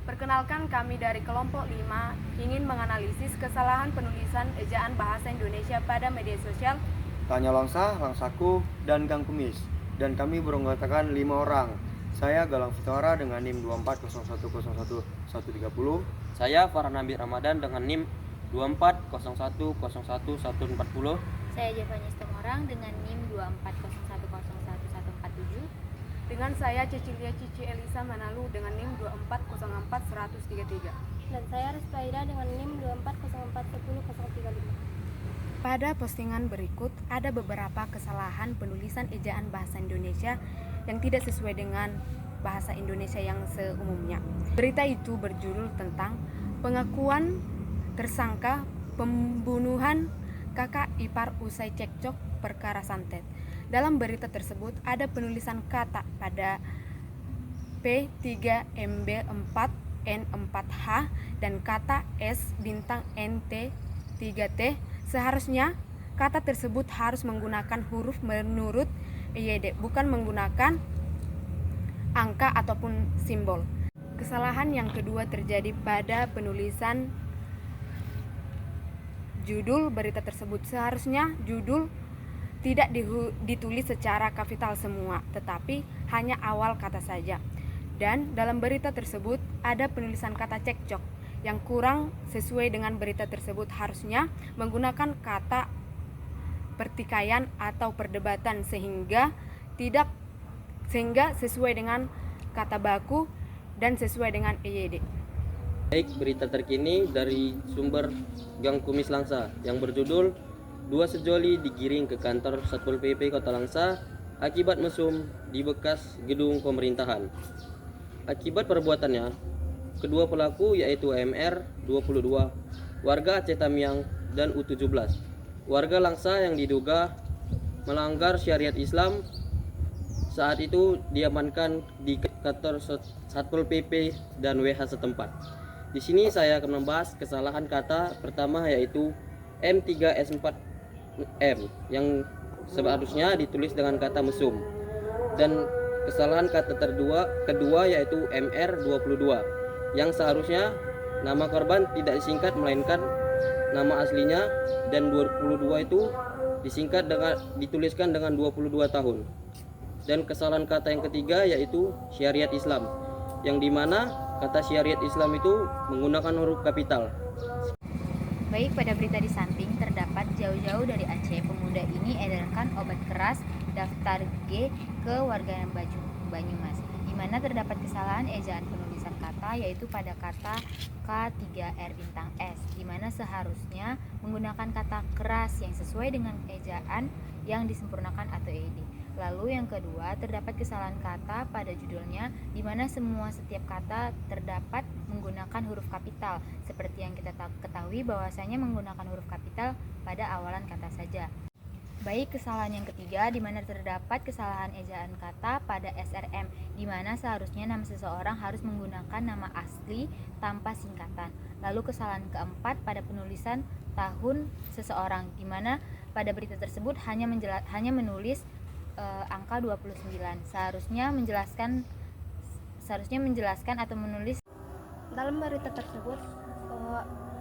Perkenalkan, kami dari kelompok 5 ingin menganalisis kesalahan penulisan ejaan bahasa Indonesia pada media sosial. Tanya Langsa, Langsaku, dan Gang Kumis. Dan kami beranggotakan 5 orang. Saya Galang Fitwara dengan NIM 2401011130. Saya Farhan Nabi Ramadan dengan NIM 2401011140. Saya Javanya Stomorang dengan NIM 2401011147. Dengan saya Cecilia Cici Elisa Manalu dengan NIM 24041033. Dan saya Ruspaida dengan NIM 24041035. Pada postingan berikut ada beberapa kesalahan penulisan ejaan bahasa Indonesia yang tidak sesuai dengan bahasa Indonesia yang seumumnya. Berita itu berjudul tentang pengakuan tersangka pembunuhan kakak ipar usai cekcok perkara santet. Dalam berita tersebut ada penulisan kata pada P3MB4N4H dan kata S bintang NT3T. Seharusnya kata tersebut harus menggunakan huruf menurut EYD, bukan menggunakan angka ataupun simbol. Kesalahan yang kedua terjadi pada penulisan judul berita tersebut. Seharusnya judul tidak ditulis secara kapital semua, tetapi hanya awal kata saja. Dan dalam berita tersebut ada penulisan kata cekcok yang kurang sesuai dengan berita tersebut. Harusnya menggunakan kata pertikaian atau perdebatan sehingga sesuai dengan kata baku dan sesuai dengan EYD. Baik, berita terkini dari sumber Gang Kumis Langsa yang berjudul 2 sejoli digiring ke kantor Satpol PP Kota Langsa akibat mesum di bekas gedung pemerintahan. Akibat perbuatannya, kedua pelaku yaitu MR 22, warga Aceh Tamiang, dan U17, warga Langsa yang diduga melanggar syariat Islam, saat itu diamankan di kantor Satpol PP dan WH setempat. Di sini saya akan membahas kesalahan kata pertama yaitu M3S4M yang seharusnya ditulis dengan kata mesum, dan kesalahan kata kedua yaitu MR22 yang seharusnya nama korban tidak disingkat melainkan nama aslinya, dan 22 itu dituliskan dengan 22 tahun. Dan kesalahan kata yang ketiga yaitu syariat Islam, yang dimana kata syariat Islam itu menggunakan huruf kapital. Baik, pada berita di samping terdapat jauh-jauh dari Aceh, pemuda ini edarkan obat keras daftar G ke warga Banyumas, di mana terdapat kesalahan ejaan penulisan kata yaitu pada kata K3R bintang S, di mana seharusnya menggunakan kata keras yang sesuai dengan ejaan yang disempurnakan atau EYD. Lalu yang kedua, terdapat kesalahan kata pada judulnya, di mana setiap kata terdapat menggunakan huruf kapital, seperti yang kita ketahui bahwasanya menggunakan huruf kapital pada awalan kata saja. Baik, kesalahan yang ketiga, di mana terdapat kesalahan ejaan kata pada SRM, di mana seharusnya nama seseorang harus menggunakan nama asli tanpa singkatan. Lalu kesalahan keempat pada penulisan tahun seseorang, di mana pada berita tersebut hanya menulis angka 29. Seharusnya menjelaskan atau menulis. Dalam berita tersebut,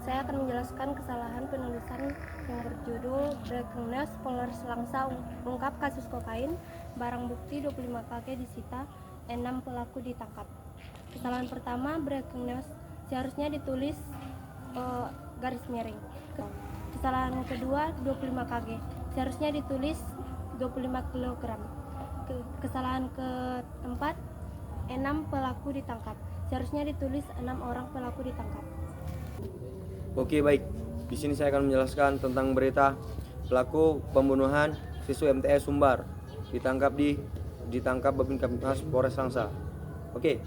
saya akan menjelaskan kesalahan penulisan yang berjudul Breaking News Polres Langsa ungkap kasus kokain, barang bukti 25 kg disita, 6 pelaku ditangkap. Kesalahan pertama, Breaking News seharusnya ditulis garis miring. Kesalahan kedua, 25 kg seharusnya ditulis 25 kg. Kesalahan keempat, 6 pelaku ditangkap seharusnya ditulis 6 orang pelaku ditangkap. Oke, baik. Di sini saya akan menjelaskan tentang berita pelaku pembunuhan siswa MTS Sumbar ditangkap Babin Kamtibmas Polres Langsa. Oke.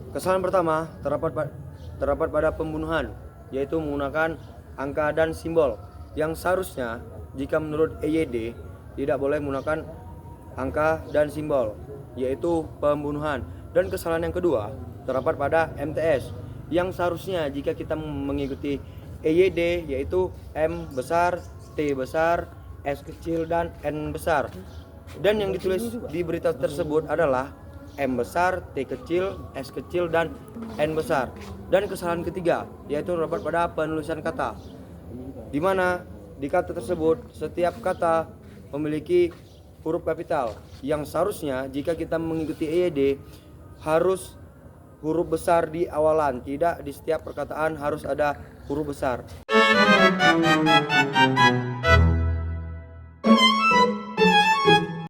Kesalahan pertama terdapat pada pembunuhan, yaitu menggunakan angka dan simbol yang seharusnya jika menurut EYD tidak boleh menggunakan angka dan simbol, yaitu pembunuhan. Dan kesalahan yang kedua terdapat pada MTS, yang seharusnya jika kita mengikuti EYD yaitu M besar, T besar, S kecil, dan N besar. Dan yang ditulis di berita tersebut adalah M besar, T kecil, S kecil, dan N besar. Dan kesalahan ketiga yaitu terdapat pada penulisan kata, di mana di kata tersebut setiap kata memiliki huruf kapital yang seharusnya jika kita mengikuti EYD harus huruf besar di awalan, tidak di setiap perkataan harus ada huruf besar.